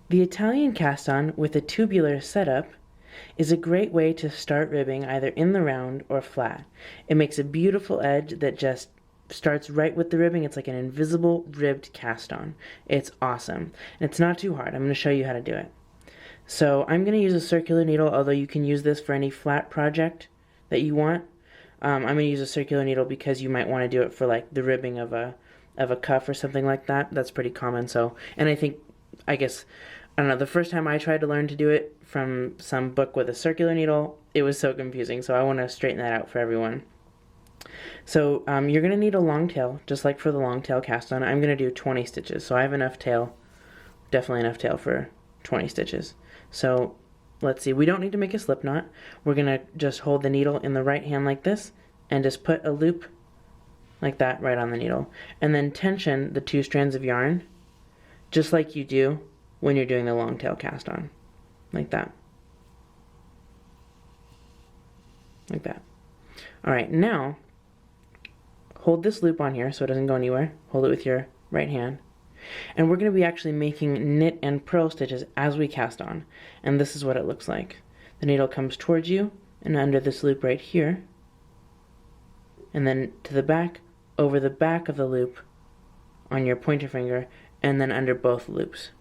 The Italian cast on with a tubular setup is a great way to start ribbing either in the round or flat. It makes a beautiful edge that just starts right with the ribbing. It's like an invisible ribbed cast on. It's awesome. And it's not too hard. I'm going to show you how to do it. So I'm going to use a circular needle, although you can use this for any flat project that you want. I'm going to use a circular needle because you might want to do it for like the ribbing of a cuff or something like that. That's pretty common. So, and I guess, I don't know, the first time I tried to learn to do it from some book with a circular needle, it was so confusing. So I want to straighten that out for everyone. So you're going to need a long tail, just like for the long tail cast on. I'm going to do 20 stitches. So I have enough tail, definitely enough tail for 20 stitches. So let's see, we don't need to make a slip knot. We're going to just hold the needle in the right hand like this and just put a loop like that right on the needle. And then tension the 2 strands of yarn just like you do when you're doing the long tail cast on. Like that. Like that. Alright, now hold this loop on here so it doesn't go anywhere. Hold it with your right hand. And we're going to be actually making knit and purl stitches as we cast on. And this is what it looks like. The needle comes towards you and under this loop right here. And then to the back, over the back of the loop on your pointer finger, and then under both loops.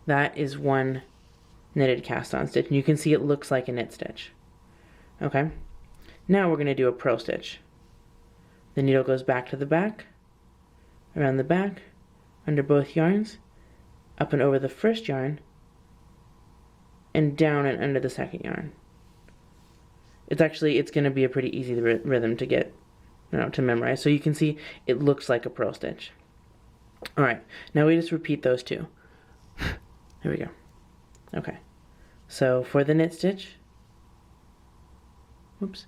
That is one knitted cast on stitch. And you can see it looks like a knit stitch. Okay? Now we're going to do a purl stitch. The needle goes back to the back, around the back, under both yarns, up and over the first yarn, and down and under the second yarn. It's going to be a pretty easy rhythm to get, to memorize. So you can see it looks like a purl stitch. Alright, now we just repeat those 2. Here we go. Okay, so for the knit stitch, whoops.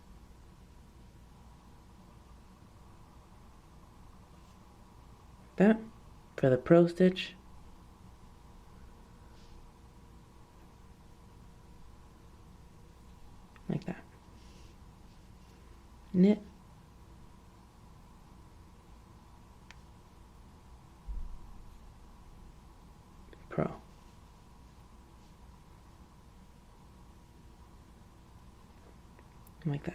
That. For the purl stitch, like that. Knit, purl. Like that.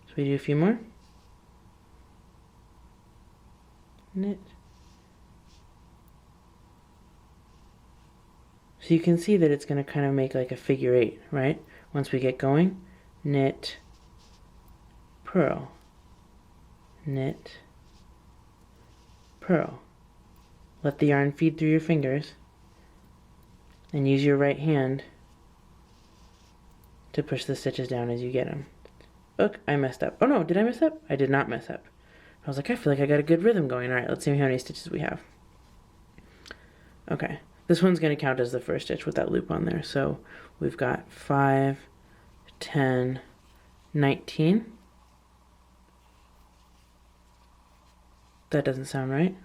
So we do a few more. Knit. So you can see that it's going to kind of make like a figure 8, right? Once we get going, knit, purl, knit, purl. Let the yarn feed through your fingers and use your right hand to push the stitches down as you get them. Look, I messed up. Oh no, did I mess up? I did not mess up. I was like, I feel like I got a good rhythm going. Alright, let's see how many stitches we have. Okay, this one's going to count as the first stitch with that loop on there. So we've got 5, 10, 19. That doesn't sound right.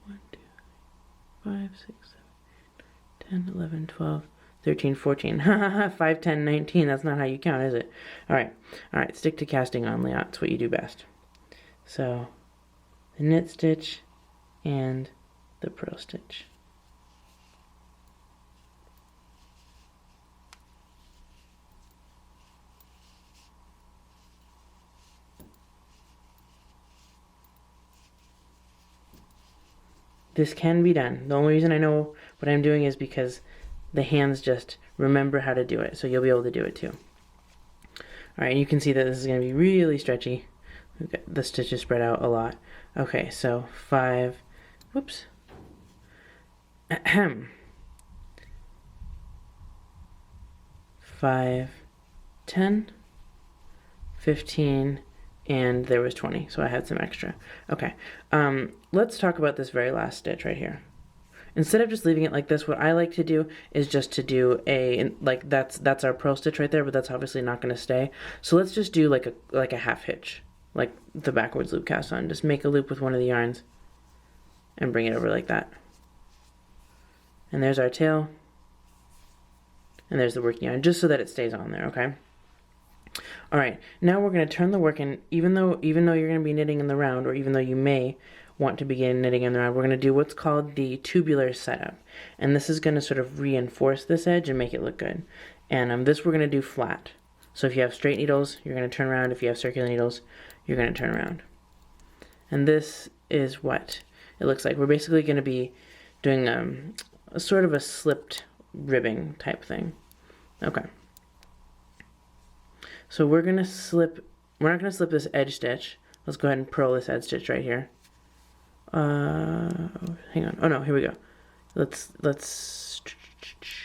1, 2, 3, 5, 6, 7, 10, 11, 12, 13, 14. Ha ha ha, 5, 10, 19. That's not how you count, is it? Alright, stick to casting on, Leah. It's what you do best. So, the knit stitch and the purl stitch. This can be done. The only reason I know what I'm doing is because the hands just remember how to do it, so you'll be able to do it too. Alright, you can see that this is going to be really stretchy. The stitches spread out a lot. Okay, so 5, whoops. 5, 10, 15, and there was 20, so I had some extra. Okay, let's talk about this very last stitch right here. Instead of just leaving it like this, what I like to do is just to do a, like that's our purl stitch right there, but that's obviously not going to stay. So let's just do like a half hitch, like the backwards loop cast on. Just make a loop with one of the yarns and bring it over like that. And there's our tail. And there's the working yarn, just so that it stays on there, okay? Alright, now we're going to turn the work in, even though you're going to be knitting in the round, or even though you may, want to begin knitting in the round, we're going to do what's called the tubular setup. And this is going to sort of reinforce this edge and make it look good. And this we're going to do flat. So if you have straight needles, you're going to turn around. If you have circular needles, you're going to turn around. And this is what it looks like. We're basically going to be doing a sort of a slipped ribbing type thing. Okay. So we're not going to slip this edge stitch. Let's go ahead and purl this edge stitch right here. Hang on. Oh no, here we go.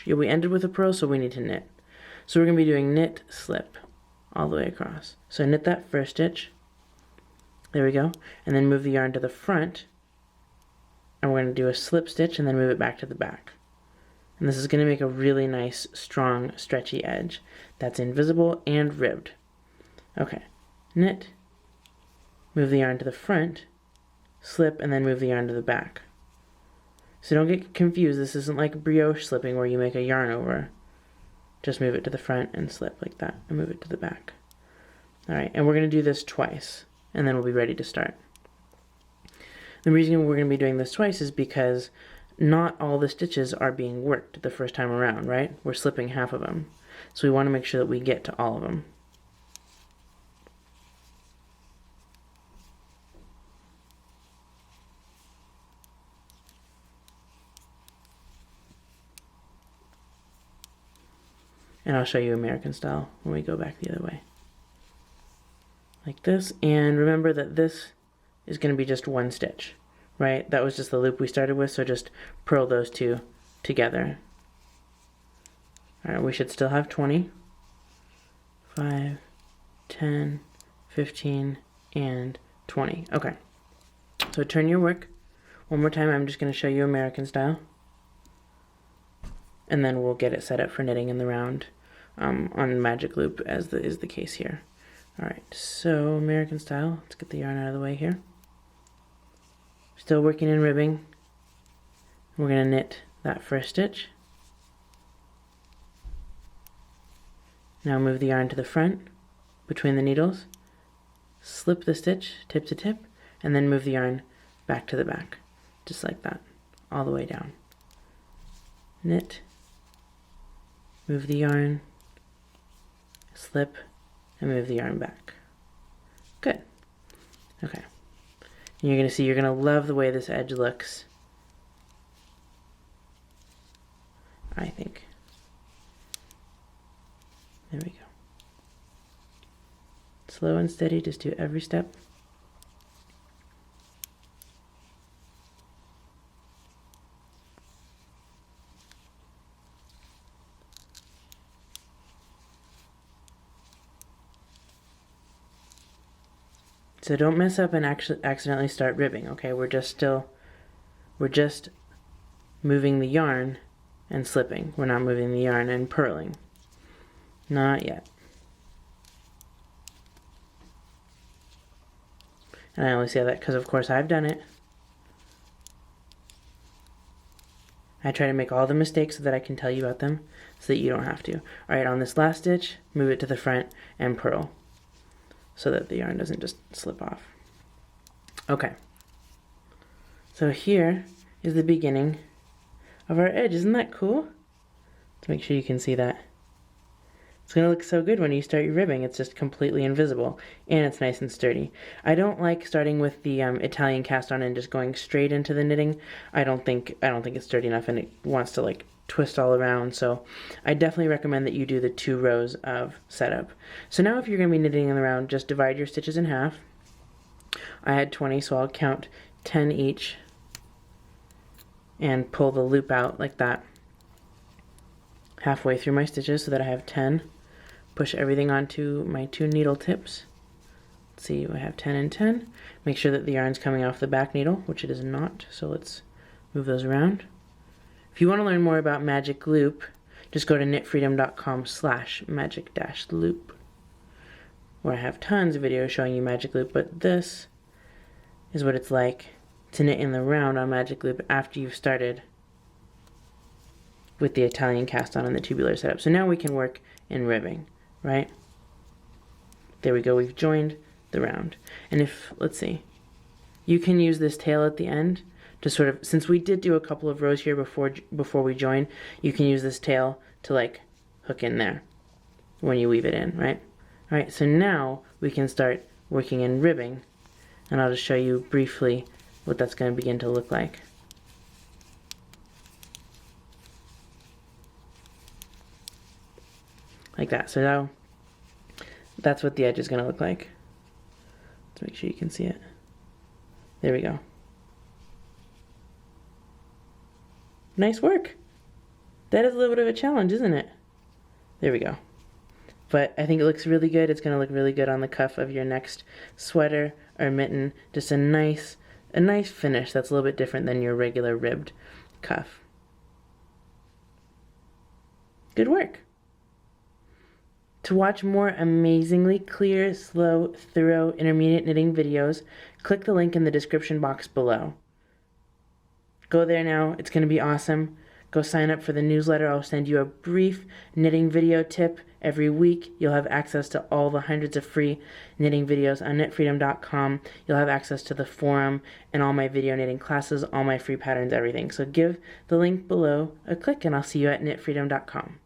Yeah, we ended with a purl, so we need to knit. So we're going to be doing knit, slip all the way across. So knit that first stitch. There we go. And then move the yarn to the front. And we're going to do a slip stitch and then move it back to the back. And this is going to make a really nice, strong, stretchy edge that's invisible and ribbed. Okay. Knit. Move the yarn to the front. Slip and then move the yarn to the back. So don't get confused. This isn't like brioche slipping where you make a yarn over. Just move it to the front and slip like that and move it to the back. Alright, and we're going to do this twice and then we'll be ready to start. The reason we're going to be doing this twice is because not all the stitches are being worked the first time around, right? We're slipping half of them. So we want to make sure that we get to all of them. And I'll show you American style when we go back the other way. Like this. And remember that this is going to be just one stitch, right? That was just the loop we started with, so just purl those two together. Alright, we should still have 20. 5, 10, 15, and 20. Okay. So turn your work. One more time, I'm just going to show you American style. And then we'll get it set up for knitting in the round on magic loop, as is the case here. Alright, so American style. Let's get the yarn out of the way here. Still working in ribbing. We're going to knit that first stitch. Now move the yarn to the front between the needles. Slip the stitch tip to tip, and then move the yarn back to the back, just like that, all the way down. Knit. Move the yarn, slip, and move the yarn back. Good. Okay. And you're going to see you're going to love the way this edge looks. I think. There we go. Slow and steady, just do every step. So don't mess up and actually accidentally start ribbing, okay? We're just moving the yarn and slipping. We're not moving the yarn and purling. Not yet. And I only say that because, of course, I've done it. I try to make all the mistakes so that I can tell you about them so that you don't have to. Alright, on this last stitch, move it to the front and purl so that the yarn doesn't just slip off. Okay. So here is the beginning of our edge. Isn't that cool? Let's make sure you can see that. It's going to look so good when you start your ribbing. It's just completely invisible, and it's nice and sturdy. I don't like starting with the Italian cast on and just going straight into the knitting. I don't think it's sturdy enough, and it wants to like twist all around. So I definitely recommend that you do the 2 rows of setup. So now if you're going to be knitting in the round, just divide your stitches in half. I had 20, so I'll count 10 each and pull the loop out like that halfway through my stitches so that I have 10. Push everything onto my 2 needle tips. Let's see, I have 10 and 10. Make sure that the yarn's coming off the back needle, which it is not, so let's move those around. If you want to learn more about Magic Loop, just go to knitfreedom.com/magic-loop, where I have tons of videos showing you Magic Loop, but this is what it's like to knit in the round on Magic Loop after you've started with the Italian cast on and the tubular setup. So now we can work in ribbing, right? There we go, we've joined the round. And if, let's see, You can use this tail at the end to sort of, since we did do a couple of rows here before we join, you can use this tail to like hook in there when you weave it in, right? All right, so now we can start working in ribbing, and I'll just show you briefly what that's going to begin to look like. Like that. So now that's what the edge is going to look like. Let's make sure you can see it. There we go. Nice work. That is a little bit of a challenge, isn't it? There we go. But I think it looks really good. It's going to look really good on the cuff of your next sweater or mitten. Just a nice finish that's a little bit different than your regular ribbed cuff. Good work. To watch more amazingly clear, slow, thorough, intermediate knitting videos, click the link in the description box below. Go there now. It's going to be awesome. Go sign up for the newsletter. I'll send you a brief knitting video tip every week. You'll have access to all the hundreds of free knitting videos on KnitFreedom.com. You'll have access to the forum and all my video knitting classes, all my free patterns, everything. So give the link below a click, and I'll see you at KnitFreedom.com.